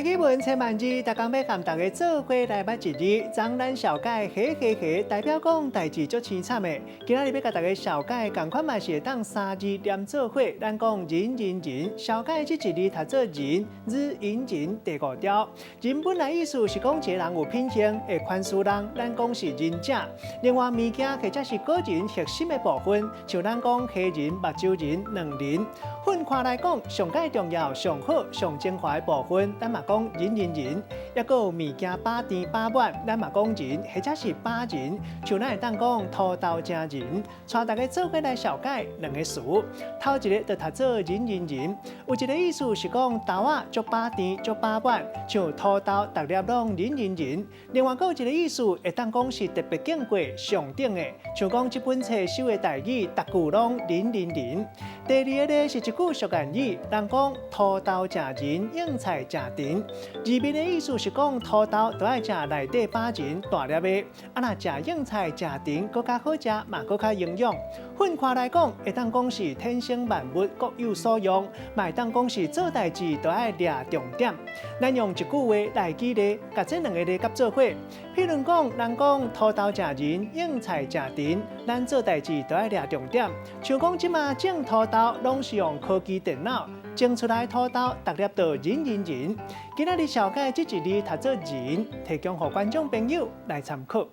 语文千万字，大家要和大家做伙来捌一字。张咱小解代表讲代志足凄惨的。今仔日要甲大家小解，共款嘛是会当三字连做伙。咱讲人，小解这一字读做人，日引人第五条。人本来意思是讲一个人有品行，会宽恕人，咱讲是仁者。另外物件或者是个人核心的部分，像咱讲黑人、目睭人、两人。分开来讲，上界重要、上好、上精华的部分，咱嘛讲人，也个有物件把甜把满，咱嘛讲人，或者是把人，像咱会当讲土豆正人，带大家做伙来小解两个词。头一个就读做人，有一个意思是讲豆啊足把甜、足把满，像土豆逐粒拢人。另外，有一个意思会当讲是特别敬贵、上等的，像讲这本册收的台语，逐句拢人。第二个呢是一句俗谚语，人讲土豆正人，硬菜正甜。字面的意思是讲土豆都爱食内底把仁大粒的，若食硬菜正甜，更加好食，嘛更较营养。分开来讲，会当讲是天生万物各有所用，嘛会当讲是做代志都爱抓重点。咱用一句话来举例，甲这两个例夹做伙。譬如讲，人讲土豆正人，硬菜正甜，咱做代志都爱抓重点。像讲即马种土豆，拢是用科技电脑种出来土豆，逐粒都人。今仔日小解这一字读做人，提供给观众朋友来参考。